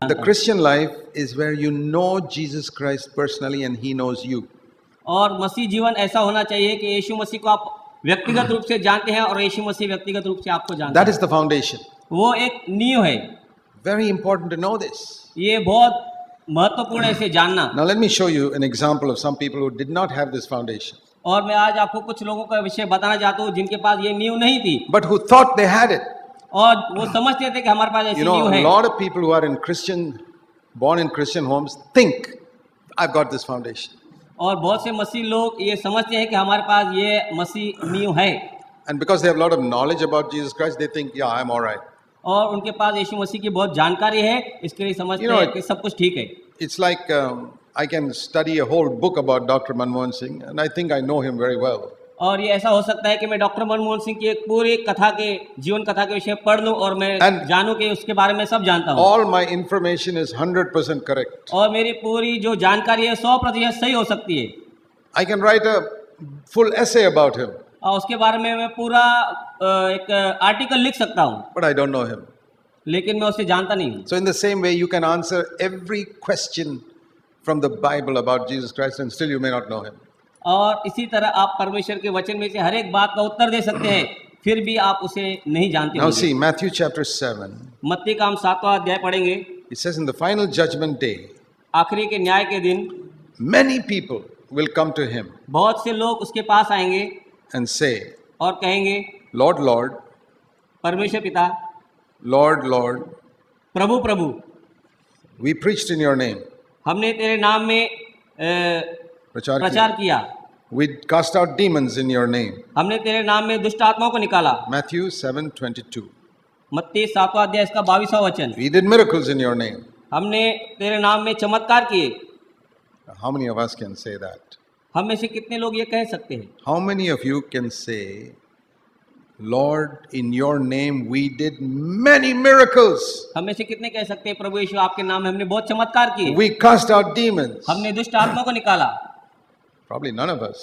जानता The हूँ। Christian life is where you know Jesus Christ personally and He knows you. और मसीह जीवन ऐसा होना चाहिए कि यीशु मसीह को आप व्यक्तिगत रूप से जानते हैं और यीशु मसीह व्यक्तिगत रूप से आपको जानता That है। is the foundation. वो एक नींव है। Very important to know this. ये बहुत महत्वपूर्ण है इसे जानना। Now let me show you an example of some people who did not have this foundation, और मैं आज आपको कुछ लोगों का विषय बताना चाहता हूँ जिनके पास ये नींव नहीं थी but who thought they had it. और वो समझते थे कि हमारे पास ऐसी You know, नींव a है। lot of people who are born in Christian homes think, I've got this foundation. और बहुत से मसीह लोग ये समझते हैं कि हमारे पास ये मसीह नींव है And because they have a lot of knowledge about Jesus Christ, they think, yeah, I'm all right. और उनके पास यीशु मसीह की बहुत जानकारी है, इसके लिए समझते You know, हैं कि सब कुछ ठीक है। It's like I can study a whole book about Dr. Manmohan Singh, and I think I know him very well. और ये ऐसा हो सकता है कि मैं डॉक्टर मनमोहन सिंह की एक पूरी कथा के जीवन कथा के विषय पढ़ लूं और मैं जानूं कि उसके बारे में सब जानता हूं। All my information is 100% correct. और मेरी पूरी जो जानकारी है 100% सही हो सकती है। I can write a full essay about him, और उसके बारे में मैं पूरा एक आर्टिकल लिख सकता हूं, but I don't know him. लेकिन मैं उसे जानता नहीं हूं। So in the same way, you can answer every question from the Bible about Jesus Christ, and still you may not know him. और इसी तरह आप परमेश्वर के वचन में से हर एक बात का उत्तर दे सकते हैं, फिर भी आप उसे नहीं जानते Now होंगे। see, Matthew chapter 7, मत्ती का हम 7वां अध्याय पढ़ेंगे। it says, in the final judgment day, आखिरी के न्याय के दिन many people will come to him बहुत से लोग उसके पास आएंगे and say, और कहेंगे, Lord, Lord, परमेश्वर पिता, Lord, Lord, Prabhu Prabhu, we preached in your name. हमने तेरे नाम में प्रचार किया, We cast out demons in your name. हमने तेरे नाम में दुष्ट आत्माओं को निकाला। Matthew 7:22. मत्ती 7वां अध्याय इसका 22वां वचन, We did miracles in your name. हमने तेरे नाम में चमत्कार किए। How many of us can say that? हम में से कितने लोग ये कह सकते हैं? How many of you can say, Lord, in your name we did many miracles. हम में से कितने कह सकते हैं, प्रभु यीशु आपके नाम में हमने बहुत चमत्कार किए, We cast out demons. हमने दुष्ट आत्मा को निकाला? Probably none of us.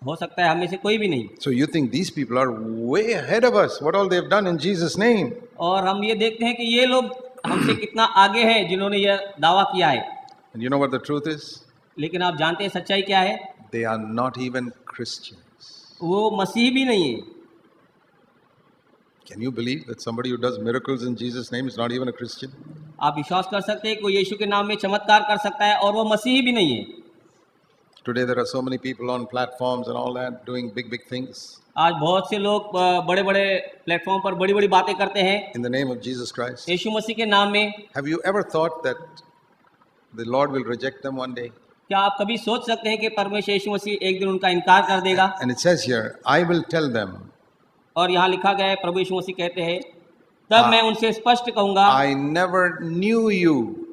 हो सकता है हम में से कोई भी नहीं। So you think these people are way ahead of us, what all they've done in Jesus' name. और हम ये देखते हैं कि ये लोग हमसे कितना आगे हैं जिन्होंने ये दावा किया है। And you know what the truth is? लेकिन आप जानते हैं सच्चाई क्या है? They are not even Christians. वो मसीह भी नहीं है। Can you believe that somebody who does miracles in Jesus' name is not even a Christian? आप विश्वास कर सकते हैं कि कोई यीशु के नाम में चमत्कार कर सकता है और वो मसीही भी नहीं है। Today there are so many people on platforms and all that doing big things आज बहुत से लोग बड़े बड़े प्लेटफॉर्म पर बड़ी बड़ी बातें करते हैं in the name of Jesus Christ. यीशु मसीह के नाम में। Have you ever thought that the Lord will reject them one day? क्या आप कभी सोच सकते हैं कि परमेश्वर यीशु मसीह एक दिन उनका इनकार कर देगा? And it says here, I will tell them, और यहाँ लिखा गया है, प्रभु यीशु मसीह कहते हैं, तब मैं उनसे स्पष्ट कहूंगा, I never knew you.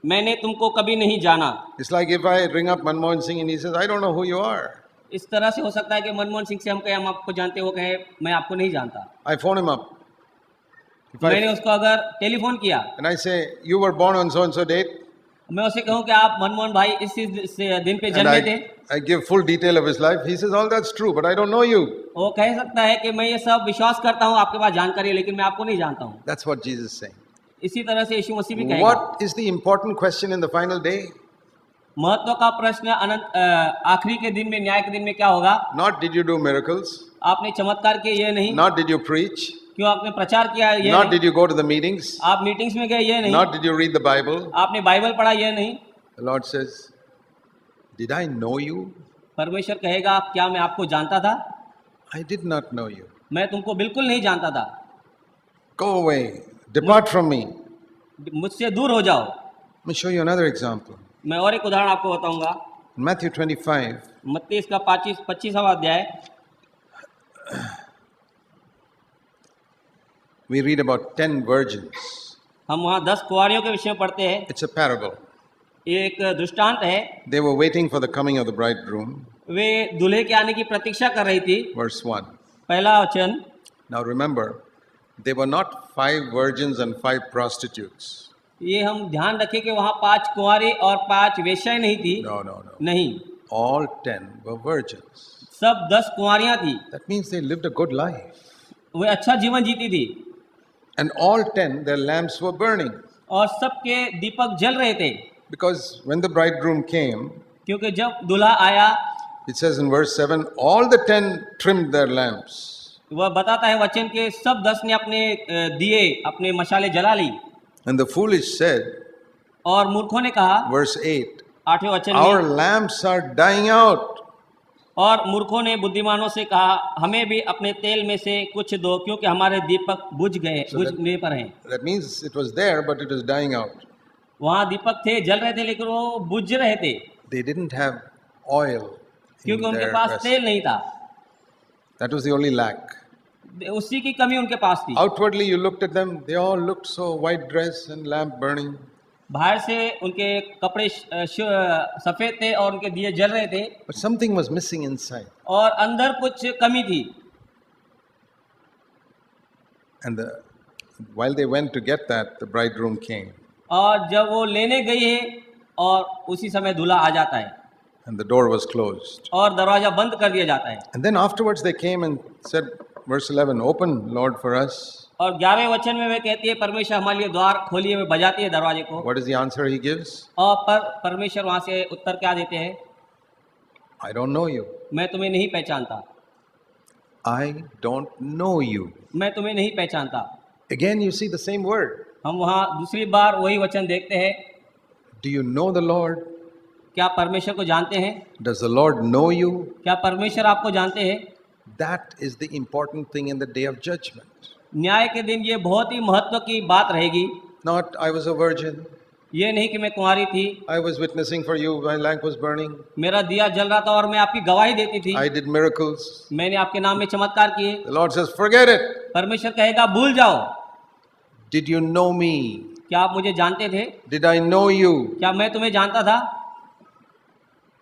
मैंने तुमको कभी नहीं जाना। It's like if I ring up Manmohan Singh and he says, I don't know who you are. इस तरह से हो सकता है कि मनमोहन सिंह से हम कहें हम आपको जानते हो, कहे मैं आपको नहीं जानता। I phone him up. मैंने उसको अगर टेलीफोन किया And I say, you were born on so and so date. मैं उसे कहूँ कि आप मनमोहन भाई इस दिन पे And जन्मे थे, I give full detail of his life. He says, all that's true, but I don't know you. वो कह सकता है कि मैं ये सब विश्वास करता हूँ, आपके पास जानकारी है, लेकिन मैं आपको नहीं जानता हूँ। That's what Jesus is saying. इसी तरह से यीशु मसीह भी कहेगा। What is the important question in the final day? महत्व का प्रश्न आखिरी के दिन में, न्याय के दिन में क्या होगा? Not did you do miracles? आपने चमत्कार किए ये नहीं, Not did you preach? क्यों आपने प्रचार किया ये Not नहीं, did you go to the meetings? आप मीटिंग्स में गए ये नहीं, Not did you read the Bible? आपने बाइबल पढ़ा ये नहीं। The Lord says, did I know you? परमेश्वर कहेगा, क्या मैं आपको जानता था? I did not know you. मैं तुमको बिल्कुल नहीं जानता था, Go away. Depart from me. मुझसे दूर हो जाओ। Let me show you another example. मैं और एक उदाहरण आपको बताऊंगा। In Matthew 25, मत्ती इसका 25वां अध्याय, we read about 10 virgins. हम वहाँ 10 कुंवारियों के विषय में पढ़ते हैं। It's a parable. ये एक दृष्टांत है। They were waiting for the coming of the bridegroom. वे दूल्हे के आने की प्रतीक्षा कर रही थी। Verse 1. पहला वचन, Now remember, they were not 5 virgins and 5 prostitutes. ये हम ध्यान रखें कि वहाँ 5 कुंवारी और 5 वेश्याएं नहीं थी। No. नहीं, All 10 were virgins. सब 10 कुंवारियां थी। That means they lived a good life. वे अच्छा जीवन जीती थी And all 10, their lamps were burning. और सबके दीपक जल रहे थे, Because when the bridegroom came, क्योंकि जब दूल्हा आया, it says in verse 7, all the 10 trimmed their lamps. वह बताता है वचन के सब 10 ने अपने दिए, अपने मशाले जला ली। And the foolish said, और मूर्खों ने कहा, verse 8, 8वें वचन our में, lamps are dying out. और मूर्खों ने बुद्धिमानों से कहा, हमें भी अपने तेल में से कुछ दो, क्योंकि हमारे दीपक बुझने पर हैं। That means it was there, but it was dying out. वहाँ दीपक थे, जल रहे थे, लेकिन वो बुझ रहे थे, They didn't have oil in क्योंकि उनके their पास vessel. तेल नहीं था। That was the only lack. उसी की कमी उनके पास थी। Outwardly, you looked at them, they all looked so white dress and lamp burning. बाहर से उनके कपड़े सफेद थे और उनके दिए जल रहे थे, But something was missing inside. और अंदर कुछ कमी थी। And while they went to get that, the bridegroom came. और जब वो लेने गई है, और उसी समय दूल्हा आ जाता है, And the door was closed. और दरवाजा बंद कर दिया जाता है। And then afterwards they came and said, verse 11, open, Lord, for us. और 11वें वचन में वे कहती है, परमेश्वर हमारे लिए द्वार खोलिए, वे बजाती है दरवाजे को। What is the answer he gives? और परमेश्वर वहां से उत्तर क्या देते हैं? I don't know you. मैं तुम्हें नहीं पहचानता, I don't know you. मैं तुम्हें नहीं पहचानता। Again, you see the same word. हम वहाँ दूसरी बार वही वचन देखते हैं। Do you know the Lord? क्या परमेश्वर को जानते हैं? Does the Lord know you? क्या परमेश्वर आपको जानते हैं? That is the important thing in the day of judgment. न्याय के दिन ये बहुत ही महत्व की बात रहेगी। Not, I was a virgin. ये नहीं कि मैं कुंवारी थी, I was witnessing for you. My lamp was burning. मेरा दिया जल रहा था और मैं आपकी गवाही देती थी, I did miracles. मैंने आपके नाम में चमत्कार किए। The Lord says, forget it. परमेश्वर कहेगा, भूल जाओ। Did you know me? क्या आप मुझे जानते थे? Did I know you? क्या मैं तुम्हें जानता था?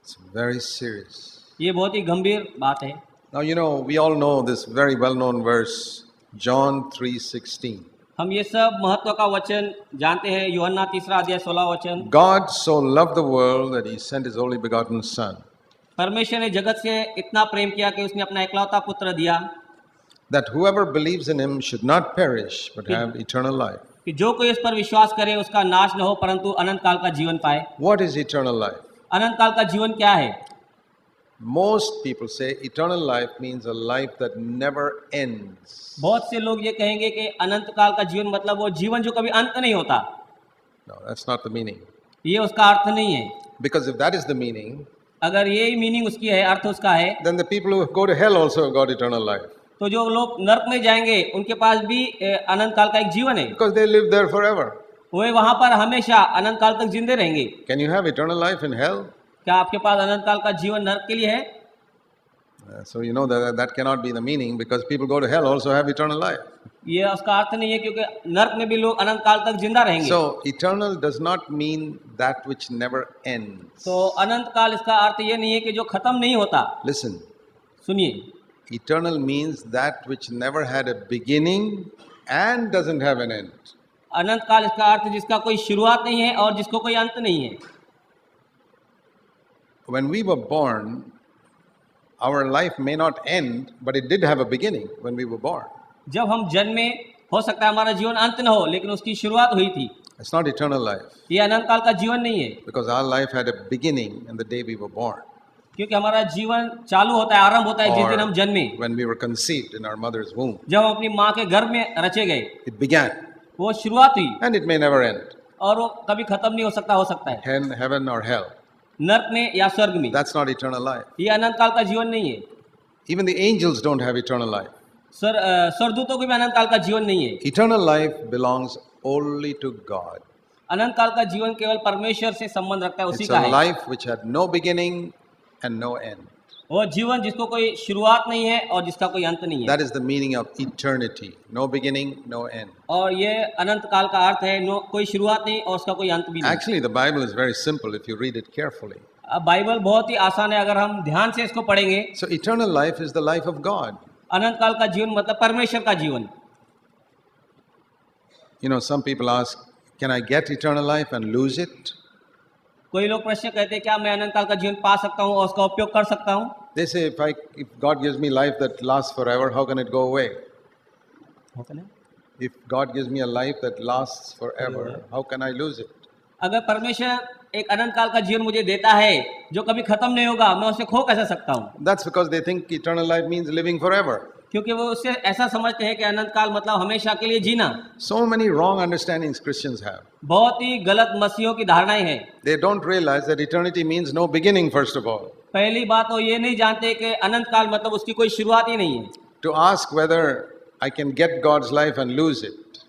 It's very serious. ये बहुत ही गंभीर बात है। Now, you know, we all know this very well-known verse, John 3:16. हम ये सब महत्व का वचन जानते हैं, यूहन्ना 3:16 वचन। God so loved the world that he sent his only begotten son, परमेश्वर ने जगत से इतना प्रेम किया कि उसने अपना इकलौता पुत्र दिया, that whoever believes in him should not perish but have eternal life. कि जो कोई इस पर विश्वास करे उसका नाश न हो, परंतु अनंत काल का जीवन पाए। What is eternal life? अनंत काल का जीवन क्या है? Most people say eternal life means a life that never ends. बहुत से लोग ये कहेंगे कि अनंत काल का जीवन मतलब वो जीवन जो कभी अंत नहीं होता। No, that's not the meaning. ये उसका अर्थ नहीं है। Because if that is the meaning, अगर ये मीनिंग उसकी है, अर्थ उसका है, then the people who go to hell also have got eternal life. तो जो लोग नरक में जाएंगे उनके पास भी अनंत काल का एक जीवन है। Because they live there forever. वे वहां पर हमेशा अनंत काल तक जिंदे रहेंगे। Can you have eternal life in hell? क्या आपके पास अनंत काल का जीवन नरक के लिए है? So you know that cannot be the meaning, because people go to hell also have eternal life. ये उसका अर्थ नहीं है, क्योंकि नरक में भी लोग अनंत काल तक जिंदा रहेंगे। So eternal does not mean that which never ends. तो अनंत काल इसका अर्थ ये नहीं है कि जो खत्म नहीं होता। Listen, सुनिए, eternal means that which never had a beginning and doesn't have an end. अनंत काल इसका अर्थ जिसका कोई शुरुआत नहीं है और जिसको कोई अंत नहीं है। When we were born, our life may not end, but it did have a beginning when we were born. जब हम जन्मे, हो सकता है हमारा जीवन अंत न हो, लेकिन उसकी शुरुआत हुई थी। It's not eternal life, ये अनंत काल का जीवन नहीं है, because our life had a beginning in the day we were born, क्योंकि हमारा जीवन चालू होता है, आरंभ होता है जिस दिन हम जन्मे, when we were conceived in our mother's womb. जब हम अपनी माँ के गर्भ में रचे गए, It began, वो शुरुआत हुई, and it may never end. और वो कभी खत्म नहीं हो सकता है, Heaven or hell. नरक में या स्वर्ग में। That's not eternal life. ये अनंत काल का जीवन नहीं है। Even the angels don't have eternal life. स्वर्गदूतों को भी अनंत काल का जीवन नहीं है। Eternal life belongs only to God. अनंत काल का जीवन केवल परमेश्वर से संबंध रखता है, उसी It's का a है। life which had no beginning and no end. वो जीवन जिसको कोई शुरुआत नहीं है और जिसका कोई अंत नहीं है। That is the meaning of eternity. No beginning, no end. और ये अनंत काल का अर्थ है, कोई शुरुआत नहीं और उसका कोई अंत भी नहीं। Actually, the Bible is very simple if you read it carefully. अब बाइबल बहुत ही आसान है अगर हम ध्यान से इसको पढ़ेंगे। So eternal life is the life of God. अनंत काल का जीवन मतलब परमेश्वर का जीवन। You know, some people ask, can I get eternal life and lose it? कोई लोग प्रश्न कहते हैं, क्या मैं अनंत काल का जीवन पा सकता हूँ और उसका उपयोग कर सकता हूँ? They say, if God gives me life that lasts forever, how can it go away? If God gives me a life that lasts forever, how can I lose it? अगर परमेश्वर एक अनंत काल का जीवन मुझे देता है जो कभी खत्म नहीं होगा, मैं उसे खो कैसे सकता हूँ? That's because they think eternal life means living forever. क्योंकि वो उससे ऐसा समझते हैं कि अनंत काल मतलब हमेशा के लिए जीना। So many wrong understandings Christians have. बहुत ही गलत मसीहों की धारणाएं हैं। They don't realize that eternity means no beginning, first of all. पहली बात तो ये नहीं जानते कि अनंत काल मतलब उसकी कोई शुरुआत ही नहीं है। To ask whether I can get God's life and lose it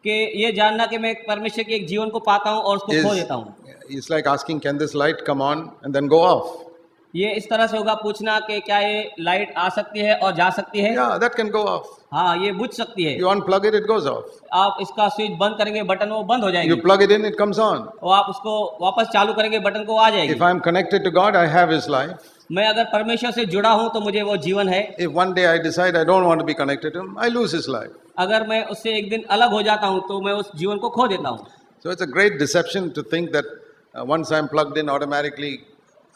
कि ये जानना कि मैं परमेश्वर के एक जीवन को पाता हूँ और उसको खो देता हूँ, is like asking, can this light come on and then go off? ये इस तरह से होगा पूछना कि क्या ये लाइट आ सकती है और जा सकती है? Yeah, that can go off. हाँ, ये बुझ सकती है। You unplug it, it goes off. आप इसका स्विच बंद करेंगे, बटन वो बंद हो जाएगी। You plug it in, it comes on. और आप उसको वापस चालू करेंगे, बटन को आ जाएगी। If I'm connected to God, I have His life. मैं अगर परमेश्वर से जुड़ा हूँ तो मुझे वो जीवन है। If one day I decide I don't want to be connected to Him, I lose His life. अगर मैं उससे एक दिन अलग हो जाता हूँ तो मैं उस जीवन को खो देता हूँ। So it's a great deception to think that once I'm plugged in, automatically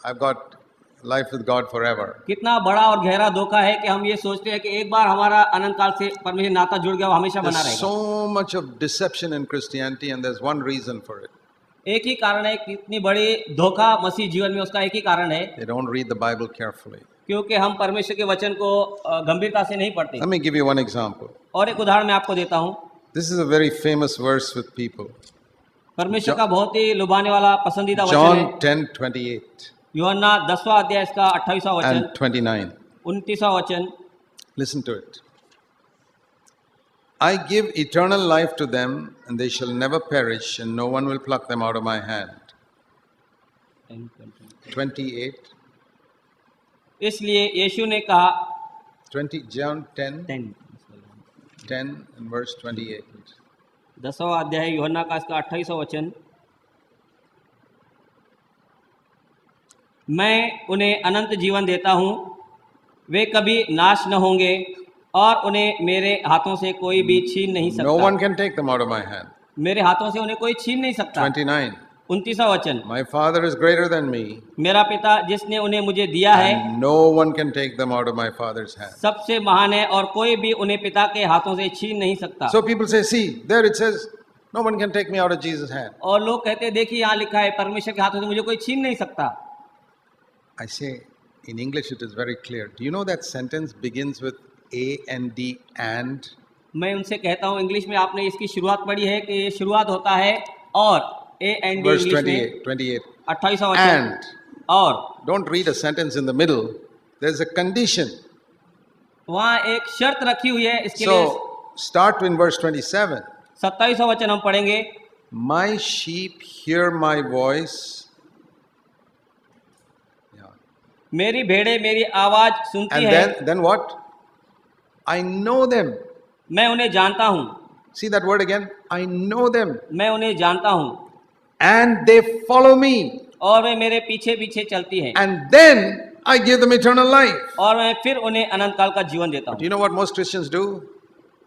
I've got life with God forever. कितना बड़ा और गहरा धोखा है कि हम ये सोचते हैं कि एक बार हमारा अनंत काल से परमेश्वर नाता जुड़ गया, वो हमेशा बना There's रहेगा। so much of deception in Christianity, and there's one reason for it. एक ही कारण है, कितनी बड़ी धोखा मसीह जीवन में, उसका एक ही कारण है, They don't read the Bible carefully. क्योंकि हम परमेश्वर के वचन को गंभीरता से नहीं पढ़ते। Let me give you one example. और एक उदाहरण मैं आपको देता हूँ। This is a very famous verse with people. परमेश्वर का बहुत ही लुभाने वाला पसंदीदा वचन John है। 10:28 यूहन्ना 10वां अध्याय इसका 28वां वचन, and 29. 29वां वचन। Listen to it. I give eternal life to them, and they shall never perish, and no one will pluck them out of my hand. 28. इसलिए यीशु ने कहा, 20, John 10 and verse 28. 10वां अध्याय यूहन्ना का इसका 28वां वचन। मैं उन्हें अनंत जीवन देता हूँ, वे कभी नाश न होंगे और उन्हें मेरे हाथों से कोई भी छीन नहीं सकता। No one can take them out of my hand. मेरे हाथों से उन्हें कोई छीन नहीं सकता। 29. 29वां वचन। My Father is greater than me, मेरा पिता जिसने उन्हें मुझे दिया है and no one can take them out of my Father's hand. सबसे महान है और कोई भी उन्हें पिता के हाथों से छीन नहीं सकता। So people say, see, there it says, no one can take me out of Jesus' hand. और लोग कहते हैं, देखिए यहाँ लिखा है परमेश्वर के हाथों से मुझे कोई छीन नहीं सकता। I say, in English it is very clear. Do you know that sentence begins with A-N-D, and? मैं उनसे कहता हूँ, इंग्लिश में आपने इसकी शुरुआत पढ़ी है कि ये शुरुआत होता है और A-N-D Verse इंग्लिश में 28. 28वां वचन। And. और Don't read a sentence in the middle. There's a condition. वहाँ एक शर्त रखी हुई है इसके लिए। So, start in verse 27. 27वां वचन हम पढ़ेंगे। My sheep hear my voice. Yeah. मेरी भेड़ें मेरी आवाज सुनती And है, then what? I know them. मैं उन्हें जानता हूँ। See that word again? I know them. मैं उन्हें जानता हूँ And they follow me. और वे मेरे पीछे पीछे चलती है And then I give them eternal life. और मैं फिर उन्हें अनंत काल का जीवन देता Do हूँ। you know what most Christians do?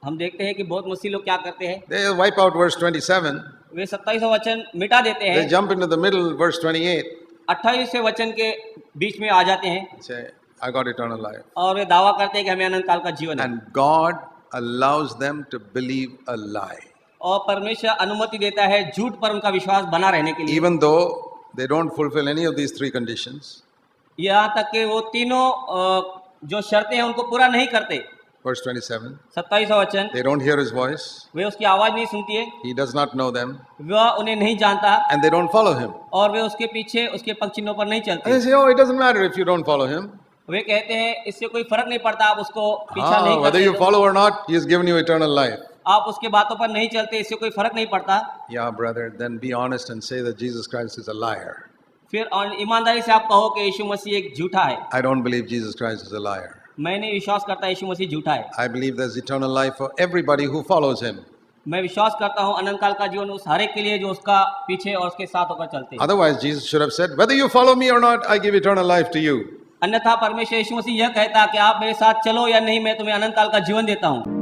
हम देखते हैं कि बहुत मसीह लोग क्या करते हैं, They wipe out verse 27. वे 27वां वचन मिटा देते They हैं, jump into the middle, verse 28. 28वें वचन के बीच में आ जाते हैं Say, I got eternal life. और वे दावा करते हैं कि हमें अनंत काल का जीवन है। And God allows them to believe a lie. और परमेश्वर अनुमति देता है झूठ पर उनका विश्वास बना रहने के लिए, Even though they don't fulfill any of these three conditions. यहाँ तक कि वो तीनों जो शर्तें हैं उनको पूरा नहीं करते। Verse 27. 27वां वचन। They don't hear His voice. वे उसकी आवाज नहीं सुनती है, He does not know them. वह उन्हें नहीं जानता And they don't follow Him. और वे उसके पीछे उसके पग चिन्हों पर नहीं And they चलते। say, oh, it doesn't matter if you don't follow Him. वे कहते हैं इससे कोई फर्क नहीं पड़ता, आप उसको पीछा नहीं Whether you करते, follow or not, He has given you eternal life. आप उसके बातों पर नहीं चलते, इससे कोई फर्क नहीं पड़ता। Yeah, brother, then be honest and say that Jesus Christ is a liar. फिर और ईमानदारी से आप कहो कि यीशु मसीह एक झूठा है। I don't believe Jesus Christ is a liar. मैं नहीं विश्वास करता यीशु मसीह झूठा है। I believe there's eternal life for everybody who follows Him. मैं विश्वास करता हूँ अनंत काल का जीवन उस हर एक के लिए जो उसका पीछे और उसके साथ होकर चलते हैं। Otherwise, Jesus should have said, whether you follow me or not, I give eternal life to you. अन्यथा परमेश्वर यीशु मसीह यह कहता कि आप मेरे साथ चलो या नहीं, मैं तुम्हें अनंत काल का जीवन देता हूँ।